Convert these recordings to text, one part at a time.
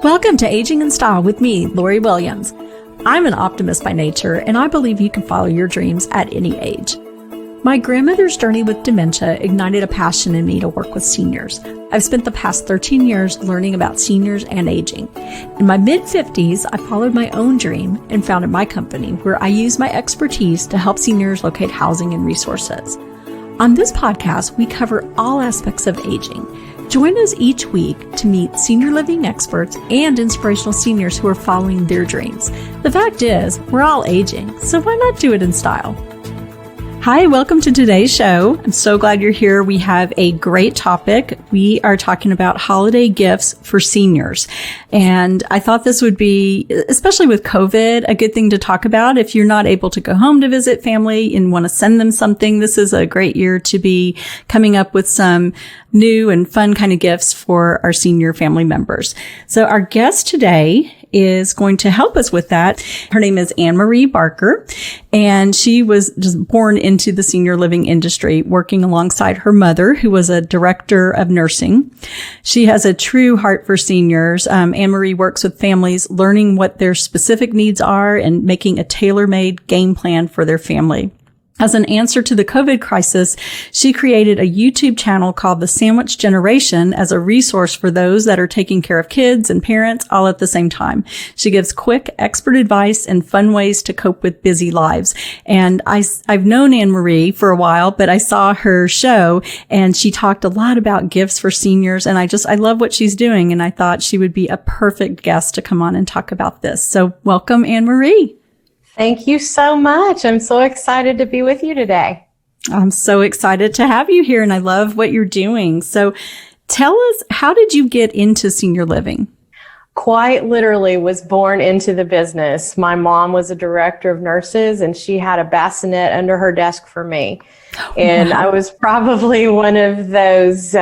Welcome to Aging in Style with me, Lori Williams. I'm an optimist by nature, and I believe you can follow your dreams at any age. My grandmother's journey with dementia ignited a passion in me to work with seniors. I've spent the past 13 years learning about seniors and aging. In my mid-50s, I followed my own dream and founded my company, where I use my expertise to help seniors locate housing and resources. On this podcast, we cover all aspects of aging. Join us each week to meet senior living experts and inspirational seniors who are following their dreams. The fact is, we're all aging, so why not do it in style? Hi, welcome to today's show. I'm so glad you're here. We have a great topic. We are talking about holiday gifts for seniors. And I thought this would be, especially with COVID, a good thing to talk about. If you're not able to go home to visit family and want to send them something, this is a great year to be coming up with some new and fun kind of gifts for our senior family members. So our guest today is going to help us with that. Her name is Anne-Marie Barker, and she was just born into the senior living industry, working alongside her mother, who was a director of nursing. She has a true heart for seniors. Anne-Marie works with families, learning what their specific needs are and making a tailor-made game plan for their family. As an answer to the COVID crisis, she created a YouTube channel called The Sandwich Generation as a resource for those that are taking care of kids and parents all at the same time. She gives quick, expert advice and fun ways to cope with busy lives. And I've known Anne-Marie for a while, but I saw her show and she talked a lot about gifts for seniors. And I love what she's doing. And I thought she would be a perfect guest to come on and talk about this. So welcome, Anne-Marie. Thank you so much. I'm so excited to be with you today. I'm so excited to have you here, and I love what you're doing. So tell us, how did you get into senior living? Quite literally was born into the business. My mom was a director of nurses, and she had a bassinet under her desk for me. And I was probably one of those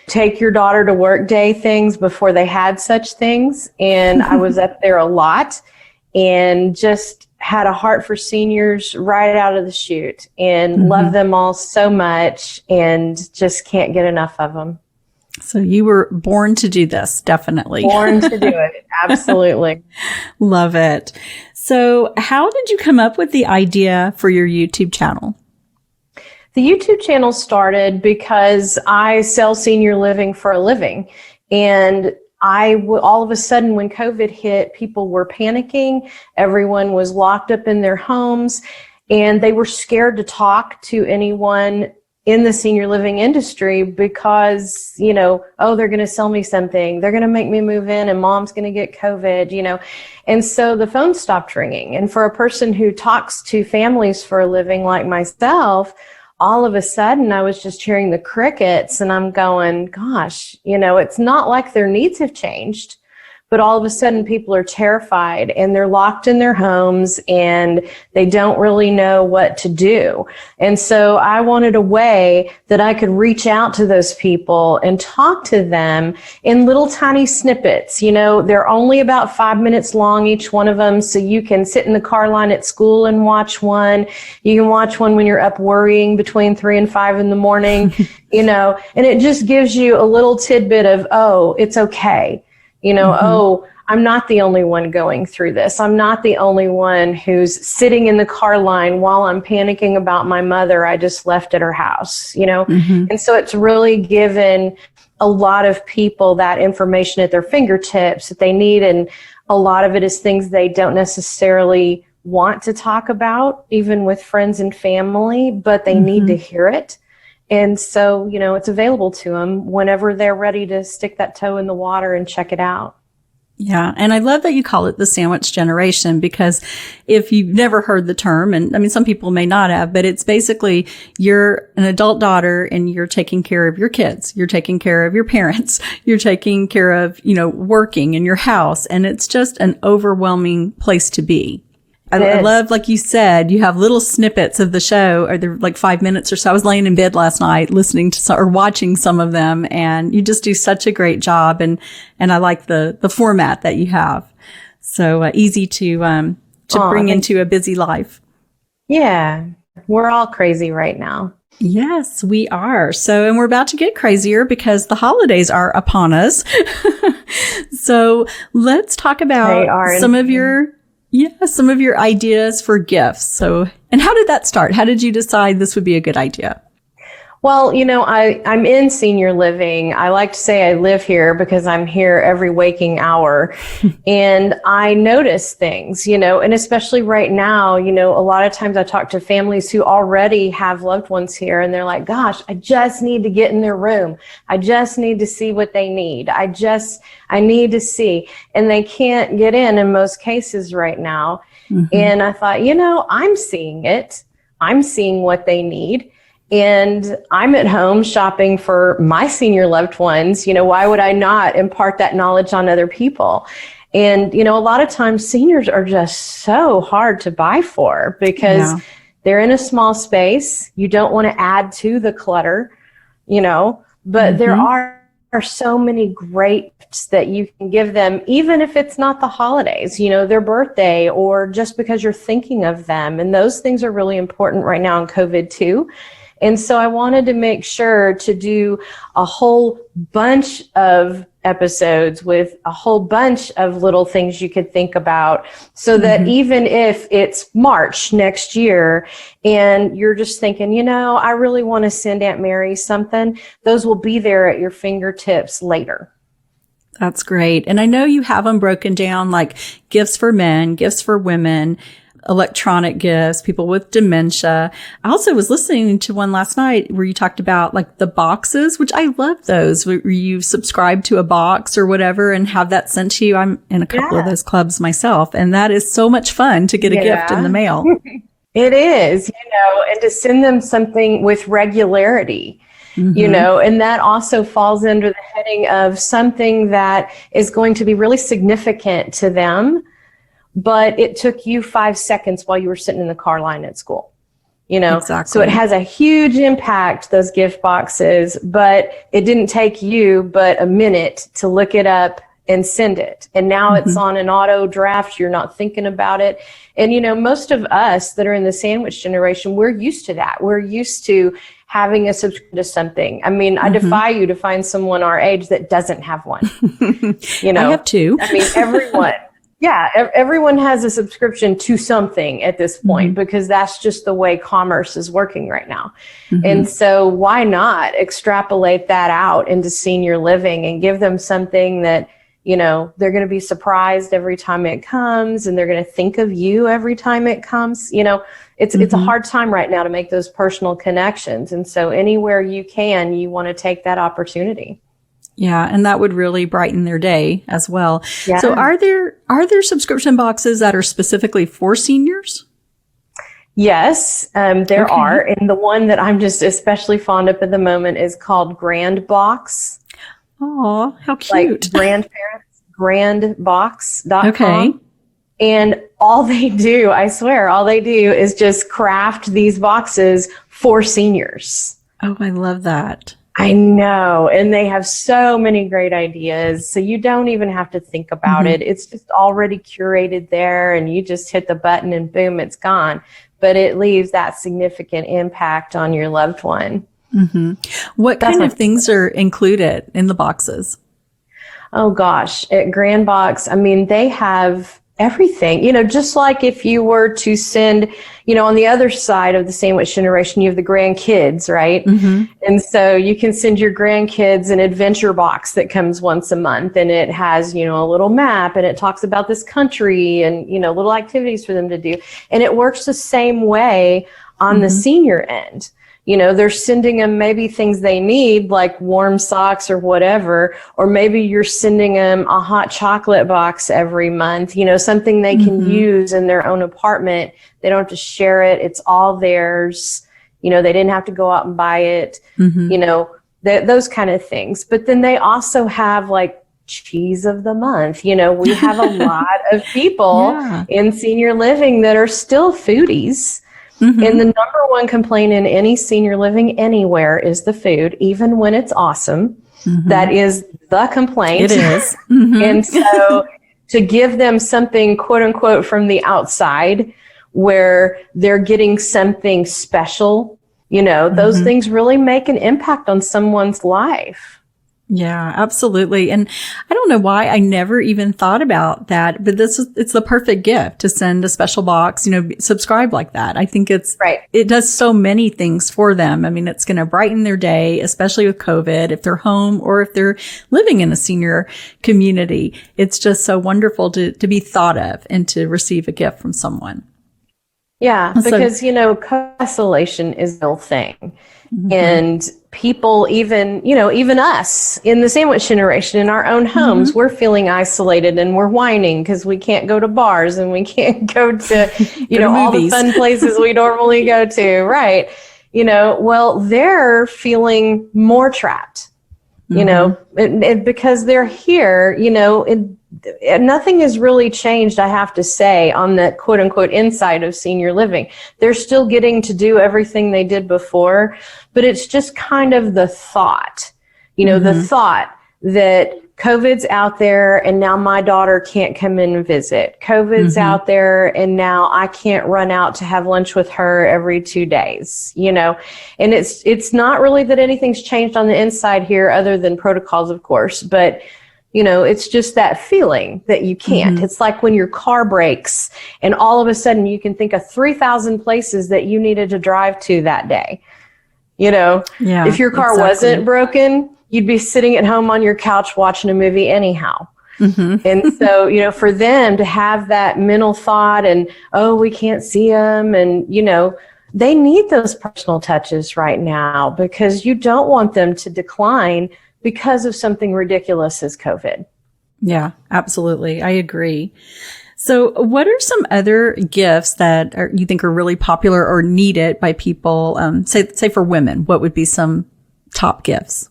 take your daughter to work day things before they had such things. And I was up there a lot and just had a heart for seniors right out of the chute and love them all so much and just can't get enough of them. So you were born to do this, definitely. Born to do it. Absolutely. Love it. So how did you come up with the idea for your YouTube channel? The YouTube channel started because I sell senior living for a living, and all of a sudden, when COVID hit, people were panicking. Everyone was locked up in their homes, and they were scared to talk to anyone in the senior living industry because, they're going to sell me something. They're going to make me move in, and mom's going to get COVID, And so the phone stopped ringing. And for a person who talks to families for a living like myself, all of a sudden, I was just hearing the crickets, and I'm going, gosh, it's not like their needs have changed, but all of a sudden people are terrified and they're locked in their homes and they don't really know what to do. And so I wanted a way that I could reach out to those people and talk to them in little tiny snippets. They're only about 5 minutes long, each one of them. So you can sit in the car line at school and watch one. You can watch one when you're up worrying between 3 and 5 in the morning, and it just gives you a little tidbit of, oh, it's okay. Oh, I'm not the only one going through this. I'm not the only one who's sitting in the car line while I'm panicking about my mother I just left at her house, And so it's really given a lot of people that information at their fingertips that they need. And a lot of it is things they don't necessarily want to talk about, even with friends and family, but they need to hear it. And so, it's available to them whenever they're ready to stick that toe in the water and check it out. Yeah. And I love that you call it the sandwich generation, because if you've never heard the term, and some people may not have, but it's basically you're an adult daughter and you're taking care of your kids. You're taking care of your parents. You're taking care of, working in your house. And it's just an overwhelming place to be. I love, like you said, you have little snippets of the show, or they're like 5 minutes or so. I was laying in bed last night listening to or watching some of them, and you just do such a great job. And I like the format that you have. So easy to bring into a busy life. Yeah, we're all crazy right now. Yes, we are. So, and we're about to get crazier because the holidays are upon us. So let's talk about some of your ideas for gifts. So, and how did that start? How did you decide this would be a good idea? Well, I'm in senior living. I like to say I live here because I'm here every waking hour. And I notice things, and especially right now, a lot of times I talk to families who already have loved ones here and they're like, gosh, I just need to get in their room. I just need to see what they need. I need to see. And they can't get in most cases right now. Mm-hmm. And I thought, I'm seeing it. I'm seeing what they need. And I'm at home shopping for my senior loved ones. Why would I not impart that knowledge on other people? And, a lot of times seniors are just so hard to buy for because they're in a small space. You don't want to add to the clutter, but there are so many great gifts that you can give them, even if it's not the holidays, their birthday, or just because you're thinking of them. And those things are really important right now in COVID too. And so I wanted to make sure to do a whole bunch of episodes with a whole bunch of little things you could think about so that even if it's March next year and you're just thinking, I really want to send Aunt Mary something, those will be there at your fingertips later. That's great. And I know you have them broken down like gifts for men, gifts for women, electronic gifts, people with dementia. I also was listening to one last night where you talked about like the boxes, which I love those, where you subscribe to a box or whatever and have that sent to you. I'm in a couple of those clubs myself, and that is so much fun to get a gift in the mail. It is, and to send them something with regularity. And that also falls under the heading of something that is going to be really significant to them, but it took you 5 seconds while you were sitting in the car line at school, Exactly. So it has a huge impact, those gift boxes, but it didn't take you but a minute to look it up and send it. And now it's on an auto draft. You're not thinking about it. And, most of us that are in the sandwich generation, we're used to that. We're used to having a subscription to something. I mean, I defy you to find someone our age that doesn't have one. I have two. I mean, everyone. Yeah, everyone has a subscription to something at this point because that's just the way commerce is working right now. And so why not extrapolate that out into senior living and give them something that, they're going to be surprised every time it comes, and they're going to think of you every time it comes. It's a hard time right now to make those personal connections. And so anywhere you can, you want to take that opportunity. Yeah, and that would really brighten their day as well. Yeah. So are there subscription boxes that are specifically for seniors? Yes, there are. And the one that I'm just especially fond of at the moment is called Grand Box. Oh, how cute. Like grandparents, grandbox.com. Okay. And all they do, I swear, is just craft these boxes for seniors. Oh, I love that. I know. And they have so many great ideas. So you don't even have to think about it. It's just already curated there, and you just hit the button and boom, it's gone. But it leaves that significant impact on your loved one. What kind of things are included in the boxes? Oh gosh, at Grand Box, I mean, they have everything, just like if you were to send, on the other side of the sandwich generation, you have the grandkids, right? And so you can send your grandkids an adventure box that comes once a month, and it has, a little map, and it talks about this country and, little activities for them to do. And it works the same way on the senior end. They're sending them maybe things they need, like warm socks or whatever, or maybe you're sending them a hot chocolate box every month, something they can use in their own apartment. They don't have to share it. It's all theirs. They didn't have to go out and buy it, those kind of things. But then they also have like cheese of the month. We have a lot of people in senior living that are still foodies. And the number one complaint in any senior living anywhere is the food, even when it's awesome. That is the complaint. It is. And so to give them something, quote unquote, from the outside where they're getting something special, those things really make an impact on someone's life. Yeah, absolutely. And I don't know why I never even thought about that, but it's the perfect gift to send a special box, subscribe like that. I think Right. it does so many things for them. I mean, it's going to brighten their day, especially with COVID, if they're home or if they're living in a senior community. It's just so wonderful to be thought of and to receive a gift from someone. Yeah, because, co-isolation is a real thing. Mm-hmm. And people, even us in the sandwich generation in our own homes, Mm-hmm. we're feeling isolated and we're whining because we can't go to bars and we can't go to, all the fun places we normally go to. Right. Well, they're feeling more trapped, because they're here, nothing has really changed, I have to say, on the quote unquote inside of senior living. They're still getting to do everything they did before, but it's just kind of the thought, the thought that COVID's out there and now my daughter can't come in and visit. COVID's out there and now I can't run out to have lunch with her every 2 days, and it's not really that anything's changed on the inside here other than protocols, of course, but it's just that feeling that you can't. It's like when your car breaks and all of a sudden you can think of 3,000 places that you needed to drive to that day. If your car wasn't broken, you'd be sitting at home on your couch watching a movie anyhow. And so, for them to have that mental thought and, oh, we can't see them. And, they need those personal touches right now because you don't want them to decline because of something ridiculous as COVID. Yeah, absolutely. I agree. So what are some other gifts that you think are really popular or needed by people? Say for women, what would be some top gifts?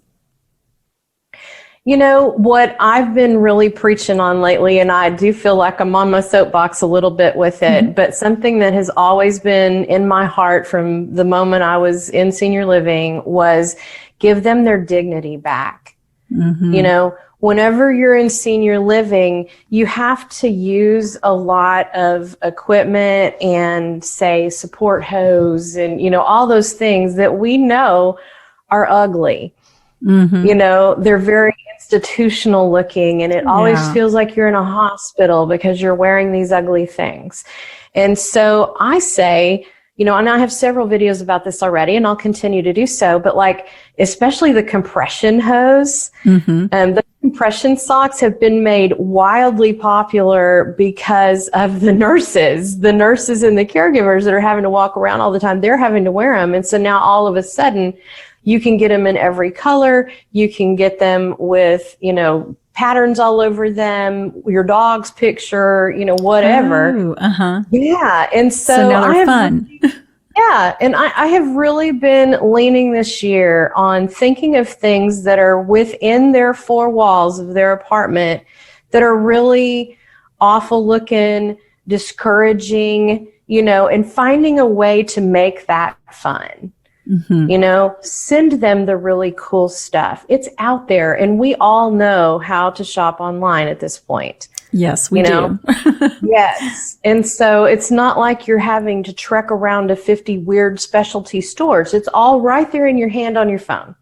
What I've been really preaching on lately, and I do feel like I'm on my soapbox a little bit with it, but something that has always been in my heart from the moment I was in senior living was give them their dignity back. Whenever you're in senior living, you have to use a lot of equipment and say support hose and, all those things that we know are ugly. They're very institutional looking and it always feels like you're in a hospital because you're wearing these ugly things. And so I say, and I have several videos about this already and I'll continue to do so, but especially the compression hose, the compression socks have been made wildly popular because of the nurses and the caregivers that are having to walk around all the time. They're having to wear them. And so now all of a sudden you can get them in every color. You can get them with, patterns all over them, your dog's picture, whatever. Oh, yeah. And so now they're fun. Yeah. And I have really been leaning this year on thinking of things that are within their four walls of their apartment that are really awful looking, discouraging, and finding a way to make that fun. Send them the really cool stuff. It's out there and we all know how to shop online at this point. Yes, we do. Yes. And so it's not like you're having to trek around to 50 weird specialty stores. It's all right there in your hand on your phone.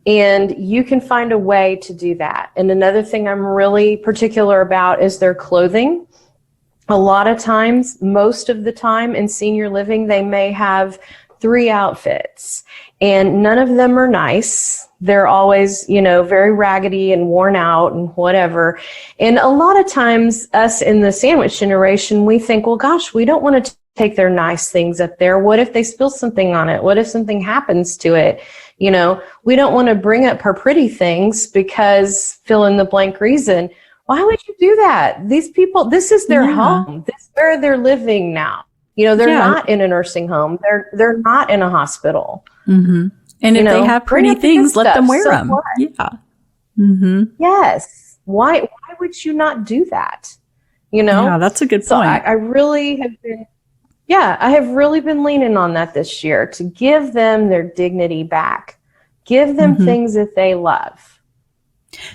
And you can find a way to do that. And another thing I'm really particular about is their clothing. A lot of times, most of the time in senior living, they may have 3 outfits and none of them are nice. They're always, very raggedy and worn out and whatever. And a lot of times us in the sandwich generation, we think, well, gosh, we don't want to take their nice things up there. What if they spill something on it? What if something happens to it? We don't want to bring up her pretty things because fill in the blank reason. Why would you do that? These people, this is their home. This is where they're living now. They're not in a nursing home. They're not in a hospital. And if they have pretty things, let them wear them. Yeah. Yes. Why would you not do that? Yeah, that's a good point. So I really have been, I have really been leaning on that this year to give them their dignity back. Give them things that they love.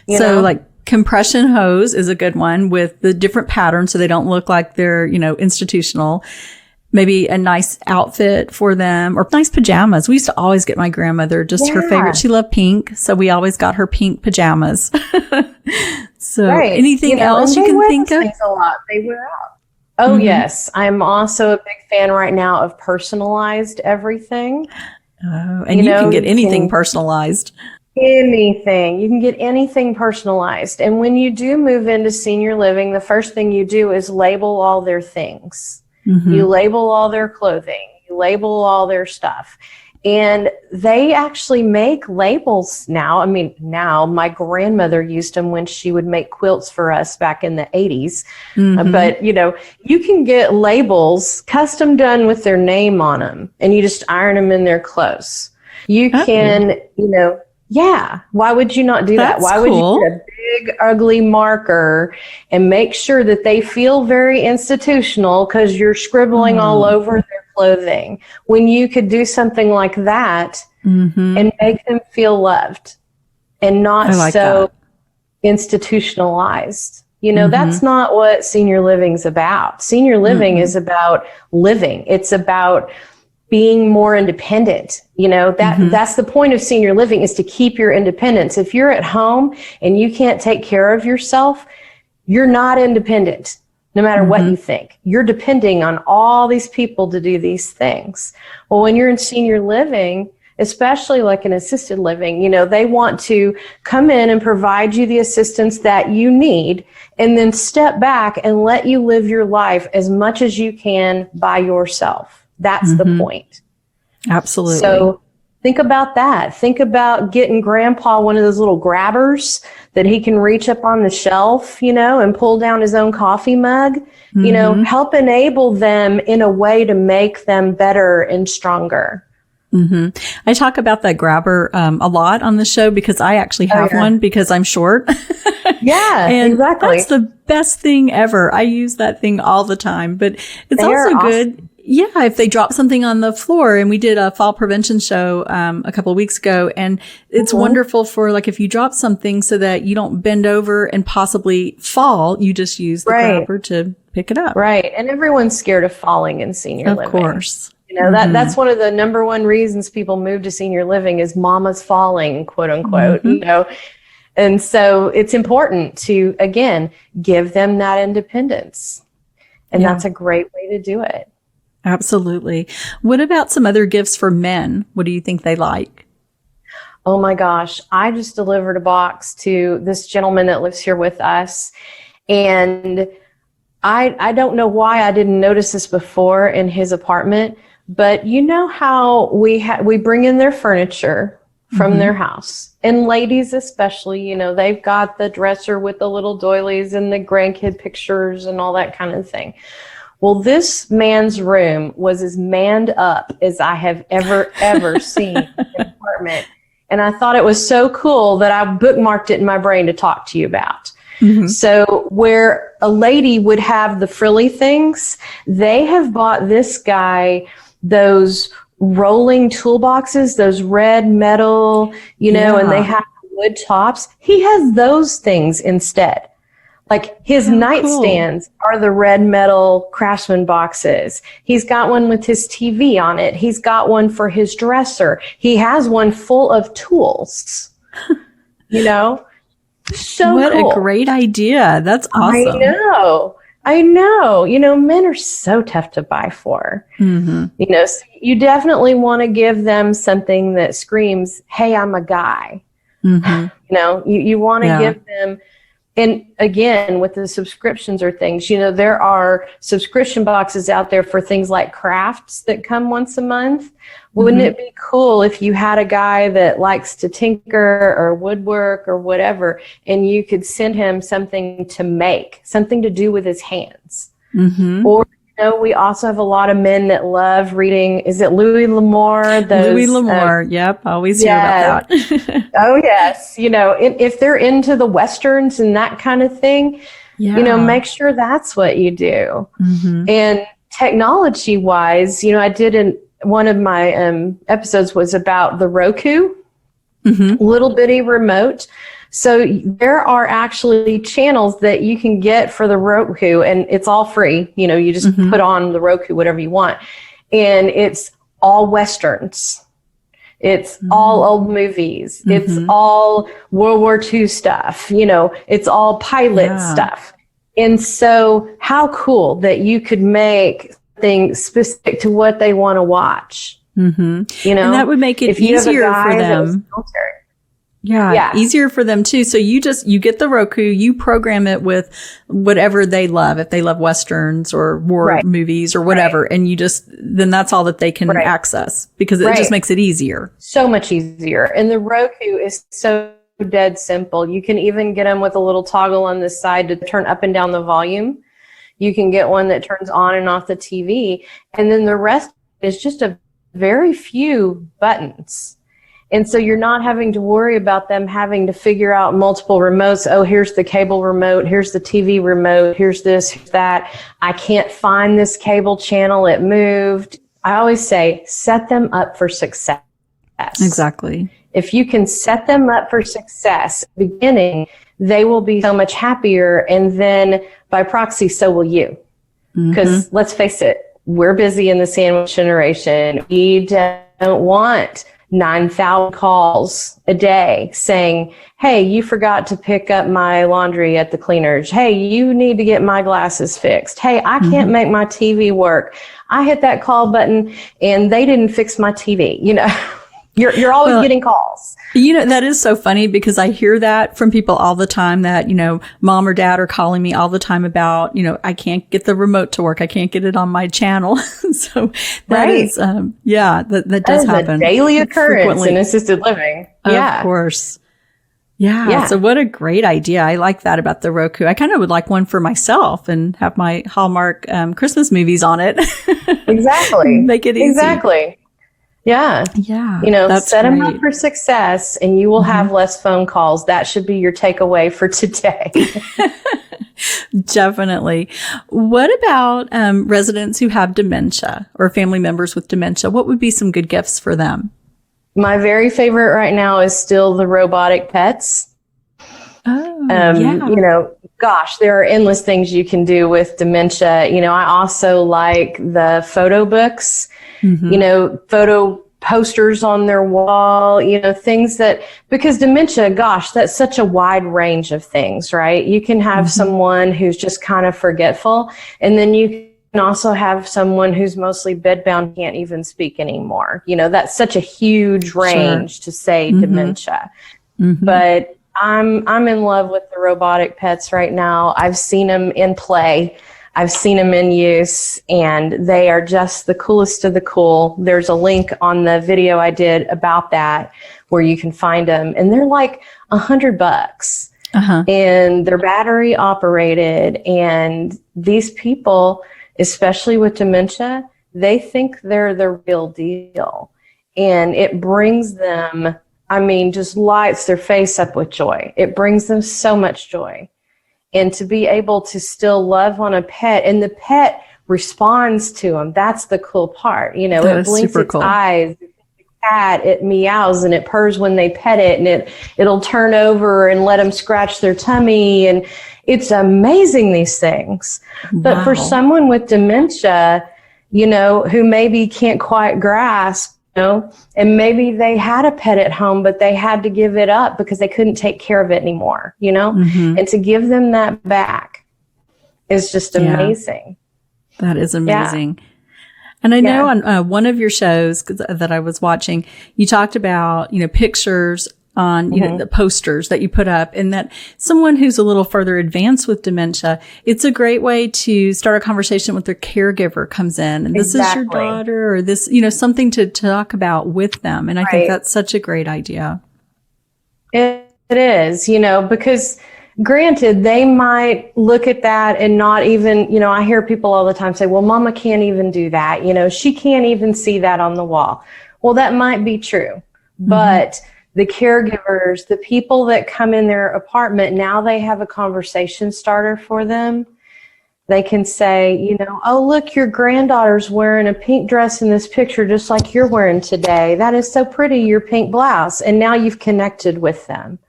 Like compression hose is a good one with the different patterns so they don't look like they're, institutional. maybe a nice outfit for them or nice pajamas. We used to always get my grandmother just her favorite. She loved pink. So we always got her pink pajamas. So anything else you can think of? A lot. They wear out. Oh, yes. I'm also a big fan right now of personalized everything. Oh, and you can get anything personalized. Anything. You can get anything personalized. And when you do move into senior living, the first thing you do is label all their things. You label all their clothing. You label all their stuff. And they actually make labels now. I mean, now my grandmother used them when she would make quilts for us back in the 80s. But, you can get labels custom done with their name on them, and you just iron them in their clothes. You can, why would you not do that? Why would you get a big, ugly marker and make sure that they feel very institutional because you're scribbling all over their clothing when you could do something like that and make them feel loved and not so institutionalized. That's not what senior living's about. Senior living is about living. It's about being more independent. That's the point of senior living, is to keep your independence. If you're at home and you can't take care of yourself, you're not independent. No matter what you think, you're depending on all these people to do these things. Well, when you're in senior living, especially like in assisted living, they want to come in and provide you the assistance that you need and then step back and let you live your life as much as you can by yourself. That's the point. Absolutely. So think about that. Think about getting grandpa one of those little grabbers that he can reach up on the shelf, and pull down his own coffee mug, help enable them in a way to make them better and stronger. I talk about that grabber a lot on the show because I actually have one because I'm short. And exactly. That's the best thing ever. I use that thing all the time, but it's also good. Yeah, if they drop something on the floor, and we did a fall prevention show a couple of weeks ago, and it's wonderful for like if you drop something so that you don't bend over and possibly fall, you just use the grabber to pick it up. Right, and everyone's scared of falling in senior living. Of course. That's one of the number one reasons people move to senior living is mama's falling, quote unquote, And so it's important to, again, give them that independence. And that's a great way to do it. Absolutely. What about some other gifts for men? What do you think they like? Oh my gosh. I just delivered a box to this gentleman that lives here with us. And I don't know why I didn't notice this before in his apartment, but you know how we bring in their furniture from their house, and ladies especially, they've got the dresser with the little doilies and the grandkid pictures and all that kind of thing. Well, this man's room was as manned up as I have ever seen in an apartment. And I thought it was so cool that I bookmarked it in my brain to talk to you about. So where a lady would have the frilly things, they have bought this guy those rolling toolboxes, those red metal, and they have wood tops. He has those things instead. Like his nightstands are the red metal Craftsman boxes. He's got one with his TV on it. He's got one for his dresser. He has one full of tools. So what cool. A great idea. That's awesome. I know. Men are so tough to buy for. So you definitely want to give them something that screams, hey, I'm a guy. You want to give them. And again, with the subscriptions or things, there are subscription boxes out there for things like crafts that come once a month. Wouldn't it be cool if you had a guy that likes to tinker or woodwork or whatever, and you could send him something to make, something to do with his hands? Or, we also have a lot of men that love reading. Is it Louis L'Amour? Louis L'Amour. Yep. Always hear about that. Oh, yes. If they're into the Westerns and that kind of thing, make sure that's what you do. And technology wise, I did one of my episodes was about the Roku, little bitty remote. So there are actually channels that you can get for the Roku, and it's all free. You just put on the Roku, whatever you want. And it's all Westerns. It's all old movies. It's all World War II stuff. It's all pilot stuff. And so how cool that you could make things specific to what they want to watch. And that would make it easier for them. Yeah, easier for them too. So you get the Roku, you program it with whatever they love. If they love Westerns or war movies or whatever, and then that's all that they can access, because it just makes it easier. So much easier. And the Roku is so dead simple. You can even get them with a little toggle on the side to turn up and down the volume. You can get one that turns on and off the TV. And then the rest is just a very few buttons. And so you're not having to worry about them having to figure out multiple remotes. Oh, here's the cable remote. Here's the TV remote. Here's this, here's that. I can't find this cable channel. It moved. I always say, set them up for success. Exactly. If you can set them up for success at the beginning, they will be so much happier. And then by proxy, so will you. Because let's face it, we're busy in the sandwich generation. We don't want 9,000 calls a day saying, hey, you forgot to pick up my laundry at the cleaners. Hey, you need to get my glasses fixed. Hey, I can't make my TV work. I hit that call button and they didn't fix my TV. You're always getting calls. That is so funny, because I hear that from people all the time that, mom or dad are calling me all the time about, I can't get the remote to work. I can't get it on my channel. So that is, that does happen. A daily occurrence in assisted living. Of course. Yeah. So what a great idea. I like that about the Roku. I kind of would like one for myself and have my Hallmark Christmas movies on it. Exactly. Make it easy. Exactly. Yeah. Set them up for success and you will have less phone calls. That should be your takeaway for today. Definitely. What about residents who have dementia or family members with dementia? What would be some good gifts for them? My very favorite right now is still the robotic pets. Gosh, there are endless things you can do with dementia. I also like the photo books, photo posters on their wall, things because dementia, gosh, that's such a wide range of things, right? You can have someone who's just kind of forgetful, and then you can also have someone who's mostly bedbound, can't even speak anymore. That's such a huge range to say dementia. But I'm in love with the robotic pets right now. I've seen them in play. I've seen them in use, and they are just the coolest of the cool. There's a link on the video I did about that where you can find them, and they're like $100. And they're battery operated. And these people, especially with dementia, they think they're the real deal. And it brings them, just lights their face up with joy. It brings them so much joy. And to be able to still love on a pet, and the pet responds to them. That's the cool part. It blinks its eyes. Cat, it meows and it purrs when they pet it, and it'll turn over and let them scratch their tummy. And it's amazing, these things. But for someone with dementia, who maybe can't quite grasp, and maybe they had a pet at home, but they had to give it up because they couldn't take care of it anymore, and to give them that back is just amazing. That is amazing. Yeah. And I know on one of your shows that I was watching, you talked about, pictures on, the posters that you put up, and that someone who's a little further advanced with dementia, it's a great way to start a conversation with their caregiver comes in, and this is your daughter, or this, something to talk about with them. And I think that's such a great idea. It is, because granted, they might look at that and not even, I hear people all the time say, well, mama can't even do that. She can't even see that on the wall. Well, that might be true, but the caregivers, the people that come in their apartment, now they have a conversation starter for them. They can say, oh, look, your granddaughter's wearing a pink dress in this picture, just like you're wearing today. That is so pretty, your pink blouse. And now you've connected with them.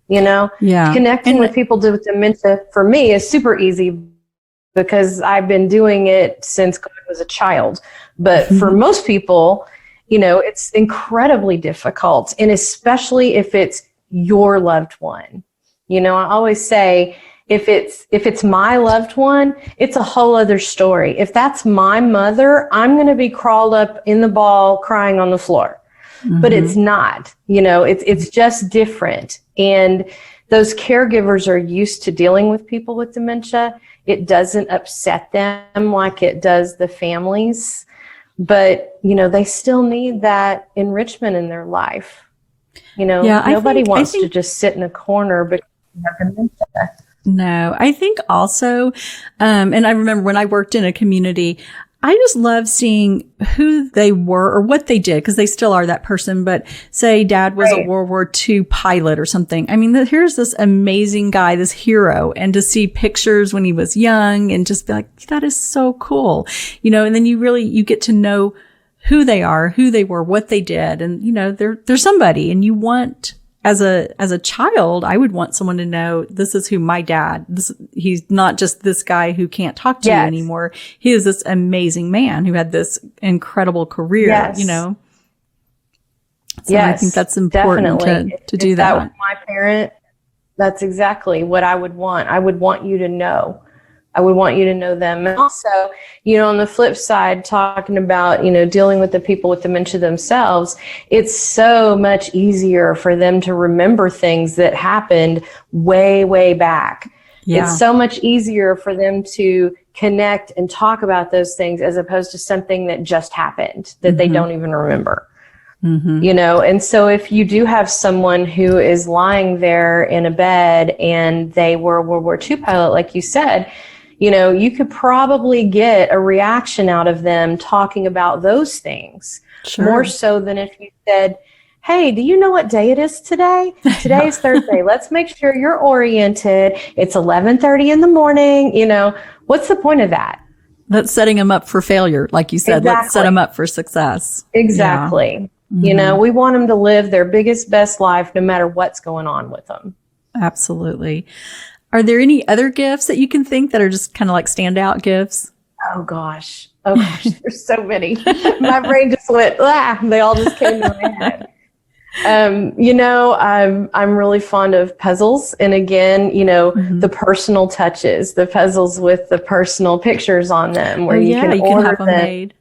Yeah. Connecting with people with dementia for me is super easy because I've been doing it since I was a child. But for most people, it's incredibly difficult, and especially if it's your loved one. I always say, if it's my loved one, it's a whole other story. If that's my mother, I'm going to be crawled up in the ball crying on the floor. But it's not, it's just different. And those caregivers are used to dealing with people with dementia. It doesn't upset them like it does the families. But, they still need that enrichment in their life. Nobody wants to just sit in a corner because they have dementia. No, I think also, and I remember when I worked in a community, I just love seeing who they were or what they did, because they still are that person. But say dad was a World War II pilot or something. I mean, here's this amazing guy, this hero, and to see pictures when he was young and just be like, that is so cool, and then you get to know who they are, who they were, what they did. And, they're somebody, and you want, as a child, I would want someone to know, this is who my dad, he's not just this guy who can't talk to you anymore. He is this amazing man who had this incredible career, So I think that's important to do that. That was my parent. That's exactly what I would want. I would want you to know. I would want you to know them. And also, on the flip side, talking about, dealing with the people with dementia themselves, it's so much easier for them to remember things that happened way, way back. Yeah. It's so much easier for them to connect and talk about those things as opposed to something that just happened that they don't even remember. And so if you do have someone who is lying there in a bed and they were a World War II pilot, like you said, you could probably get a reaction out of them talking about those things more so than if you said, hey, do you know what day it is today? Today is Thursday. Let's make sure you're oriented. It's 11:30 in the morning. What's the point of that? That's setting them up for failure. Like you said, Let's set them up for success. Exactly. Yeah. We want them to live their biggest, best life no matter what's going on with them. Absolutely. Are there any other gifts that you can think that are just kind of like standout gifts? Oh gosh, there's so many. My brain just went, they all just came to my head. I'm really fond of puzzles. And again, the personal touches, the puzzles with the personal pictures on them where you can have them made.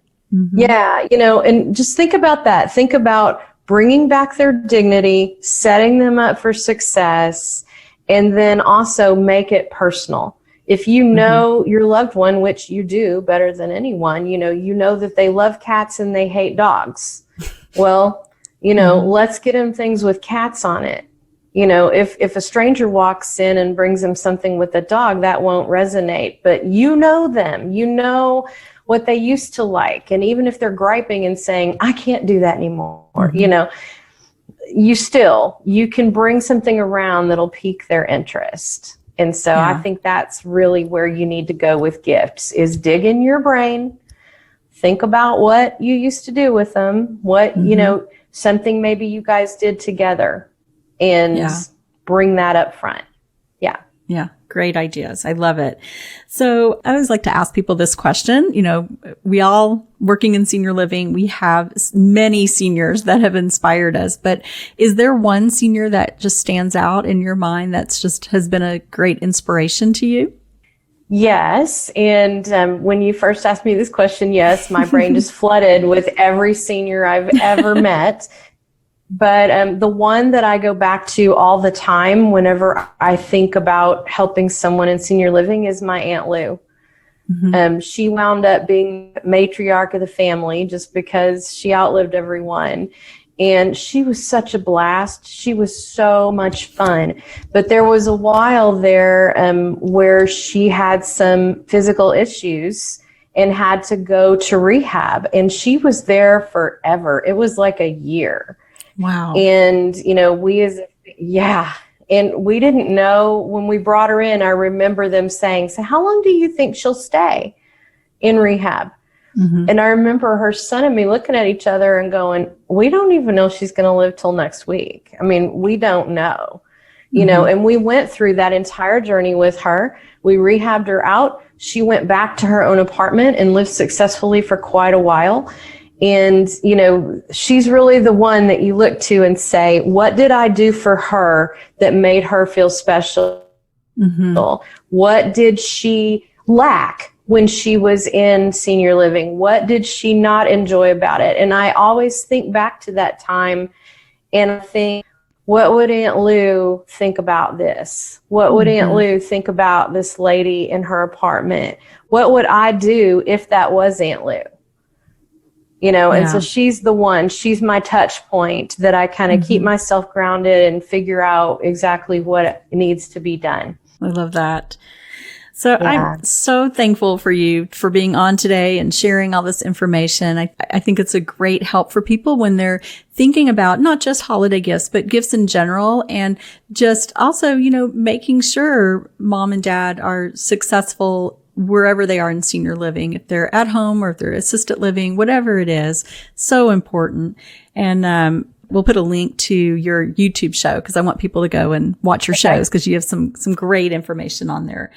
Yeah, and just think about that. Think about bringing back their dignity, setting them up for success, and then also make it personal. If you know your loved one, which you do better than anyone, you know that they love cats and they hate dogs. Well, let's get them things with cats on it. If a stranger walks in and brings them something with a dog, that won't resonate. But them, what they used to like. And even if they're griping and saying, I can't do that anymore, you can bring something around that'll pique their interest. And so I think that's really where you need to go with gifts, is dig in your brain, think about what you used to do with them, what, something maybe you guys did together, and bring that up front. Yeah. Yeah. Great ideas. I love it. So I always like to ask people this question. We all working in senior living, we have many seniors that have inspired us, but is there one senior that just stands out in your mind that's just has been a great inspiration to you? Yes. And when you first asked me this question, yes, my brain just flooded with every senior I've ever met. But the one that I go back to all the time whenever I think about helping someone in senior living is my Aunt Lou. She wound up being matriarch of the family just because she outlived everyone. And she was such a blast. She was so much fun. But there was a while there where she had some physical issues and had to go to rehab. And she was there forever. It was like a year. Wow. And, and we didn't know when we brought her in. I remember them saying, so how long do you think she'll stay in rehab? And I remember her son and me looking at each other and going, we don't even know she's going to live till next week. I mean, we don't know, you know, and we went through that entire journey with her. We rehabbed her out. She went back to her own apartment and lived successfully for quite a while. And, you know, she's really the one that you look to and say, what did I do for her that made her feel special? What did she lack when she was in senior living? What did she not enjoy about it? And I always think back to that time and I think, what would Aunt Lou think about this? What would Aunt Lou think about this lady in her apartment? What would I do if that was Aunt Lou? You know, and so she's the one, she's my touch point that I kind of keep myself grounded and figure out exactly what needs to be done. I love that. So I'm so thankful for you for being on today and sharing all this information. I think it's a great help for people when they're thinking about not just holiday gifts, but gifts in general, and just also, you know, making sure mom and dad are successful wherever they are in senior living, if they're at home or if they're assisted living, whatever it is, so important. And, we'll put a link to your YouTube show because I want people to go and watch your shows because you have some great information on there.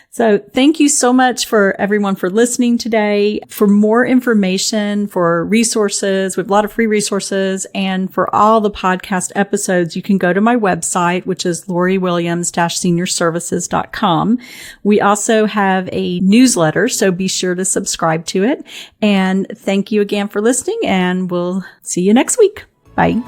So thank you so much for everyone for listening today. For more information, for resources, we have a lot of free resources, and for all the podcast episodes, you can go to my website, which is loriwilliams-seniorservices.com. We also have a newsletter, so be sure to subscribe to it. And thank you again for listening, and we'll see you next week. Bye.